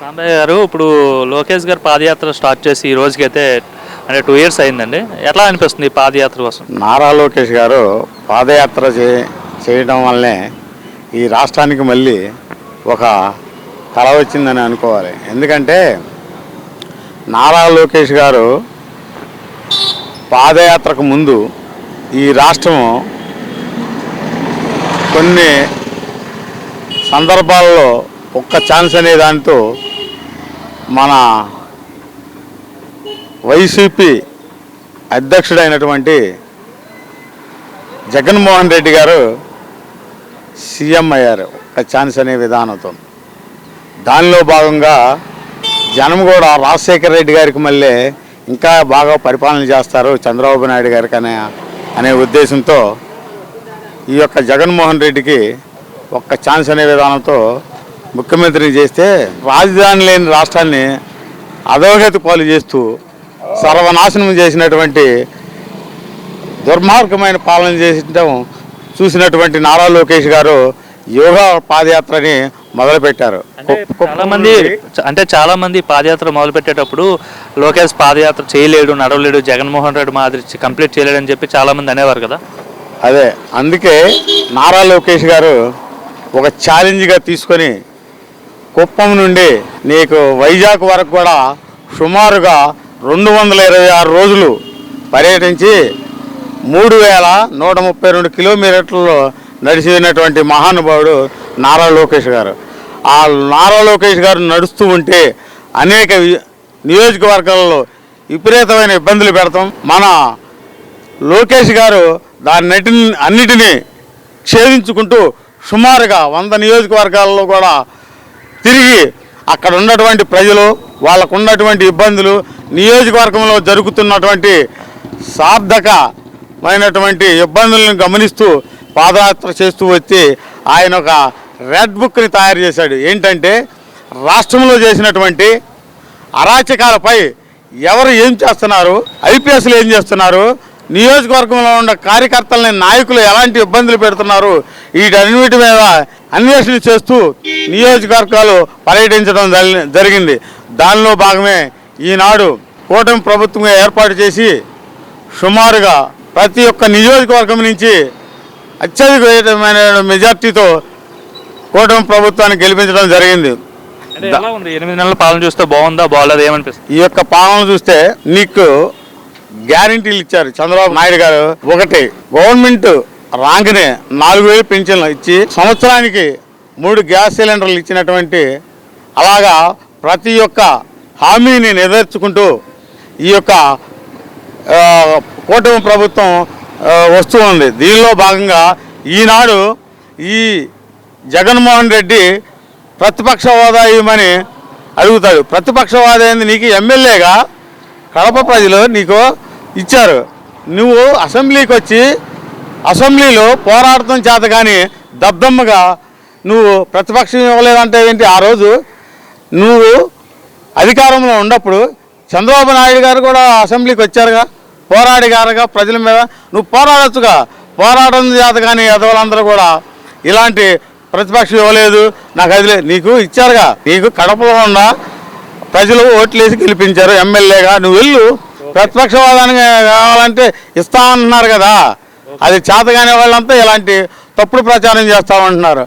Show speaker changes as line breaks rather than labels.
సాంబయ్య గారు ఇప్పుడు లోకేష్ గారు పాదయాత్ర స్టార్ట్ చేసి ఈ రోజుకైతే అంటే 2 ఇయర్స్ అయిందండి. ఎట్లా అనిపిస్తుంది ఈ పాదయాత్ర కోసం?
నారా లోకేష్ గారు పాదయాత్ర చేయడం వల్లే ఈ రాష్ట్రానికి మళ్ళీ ఒక కళ వచ్చిందని అనుకోవాలి. ఎందుకంటే నారా లోకేష్ గారు పాదయాత్రకు ముందు ఈ రాష్ట్రం కొన్ని సందర్భాల్లో ఒక్క ఛాన్స్ అనే దాంతో మన వైసీపీ అధ్యక్షుడైనటువంటి జగన్మోహన్ రెడ్డి గారు సీఎం అయ్యారు ఒక ఛాన్స్ అనే విధానంతో. దానిలో భాగంగా జనం కూడా రాజశేఖర రెడ్డి గారికి మళ్ళీ ఇంకా బాగా పరిపాలన చేస్తారు చంద్రబాబు నాయుడు గారికి అనే ఉద్దేశంతో ఈ యొక్క జగన్మోహన్ రెడ్డికి ఒక్క ఛాన్స్ అనే విధానంతో ముఖ్యమంత్రిని చేస్తే రాజధాని లేని రాష్ట్రాన్ని అధోగతి పాలు చేస్తూ సర్వనాశనం చేసినటువంటి దుర్మార్గమైన పాలన చేసడం చూసినటువంటి నారా లోకేష్ గారు యోగా పాదయాత్రని మొదలుపెట్టారు.
చాలా మంది పాదయాత్ర మొదలుపెట్టేటప్పుడు లోకేష్ పాదయాత్ర చేయలేడు, నడవలేడు, జగన్మోహన్ రెడ్డి మాదిరి కంప్లీట్ చేయలేడు అని చెప్పి చాలా మంది అనేవారు కదా.
అదే అందుకే నారా లోకేష్ గారు ఒక ఛాలెంజ్గా తీసుకొని కుప్పం నుండి నీకు వైజాగ్ వరకు కూడా సుమారుగా 226 రోజులు పర్యటించి 3132 కిలోమీటర్లలో నడిచినటువంటి మహానుభావుడు నారా లోకేష్ గారు. ఆ నారా లోకేష్ గారు నడుస్తూ ఉంటే అనేక నియోజకవర్గాలలో విపరీతమైన ఇబ్బందులు పెడతాం. మన లోకేష్ గారు అన్నిటినీ ఛేదించుకుంటూ సుమారుగా 100 నియోజకవర్గాల్లో కూడా తిరిగి అక్కడ ఉన్నటువంటి ప్రజలు వాళ్ళకు ఉన్నటువంటి ఇబ్బందులు నియోజకవర్గంలో జరుగుతున్నటువంటి సార్థకమైనటువంటి ఇబ్బందులను గమనిస్తూ పాదయాత్ర చేస్తూ వచ్చి ఆయన ఒక రెడ్ బుక్ని తయారు చేశాడు. ఏంటంటే రాష్ట్రంలో చేసినటువంటి అరాచకాలపై ఎవరు ఏం చేస్తున్నారు, ఐపీఎస్లు ఏం చేస్తున్నారు, నియోజకవర్గంలో ఉన్న కార్యకర్తలని నాయకులు ఎలాంటి ఇబ్బందులు పెడుతున్నారు, వీటన్నిటి మీద అన్వేషణ చేస్తూ నియోజకవర్గాలు పర్యటించడం జరిగింది. దానిలో భాగమే ఈనాడు కూటమి ప్రభుత్వం ఏర్పాటు చేసి సుమారుగా ప్రతి ఒక్క నియోజకవర్గం నుంచి అత్యధికమైన మెజార్టీతో కూటమి ప్రభుత్వాన్ని గెలిపించడం జరిగింది.
8 నెలల పాలన చూస్తే బాగుందా బాగాలేదు ఏమనిపిస్తుంది?
ఈ యొక్క పాలన చూస్తే నీకు గ్యారంటీలు ఇచ్చారు చంద్రబాబు నాయుడు గారు. ఒకటి, గవర్నమెంట్ రాగానే 4000 పెన్షన్లు ఇచ్చి సంవత్సరానికి 3 గ్యాస్ సిలిండర్లు ఇచ్చినటువంటి అలాగా ప్రతి ఒక్క హామీని నెరవేర్చుకుంటూ ఈ యొక్క కూటమి ప్రభుత్వం వస్తూ ఉంది. దీనిలో భాగంగా ఈనాడు ఈ జగన్మోహన్ రెడ్డి ప్రతిపక్ష హోదా ఇవ్వమని అడుగుతాడు. ప్రతిపక్ష హోదా ఏంది? నీకు ఎమ్మెల్యేగా కడప ప్రజలు నీకు ఇచ్చారు. నువ్వు అసెంబ్లీకి వచ్చి అసెంబ్లీలో పోరాడటం చేత కానీ దద్దమ్మగా నువ్వు ప్రతిపక్షం ఇవ్వలేదంటే ఏంటి? ఆ రోజు నువ్వు అధికారంలో ఉన్నప్పుడు చంద్రబాబు నాయుడు గారు కూడా అసెంబ్లీకి వచ్చారుగా, పోరాడిగారుగా ప్రజల మీద. నువ్వు పోరాడచ్చుగా, పోరాటం చేత కానీ ఎదవలందరూ కూడా ఇలాంటి ప్రతిపక్షం ఇవ్వలేదు నాకు అది నీకు ఇచ్చారుగా. నీకు కడపలో ఉన్న ప్రజలు ఓట్లేసి గెలిపించారు ఎమ్మెల్యేగా. నువ్వు వెళ్ళు, ప్రతిపక్షవాదానికి కావాలంటే ఇస్తా అంటున్నారు కదా. అది చేతగానే వాళ్ళంతా ఇలాంటి తప్పుడు ప్రచారం చేస్తామంటున్నారు.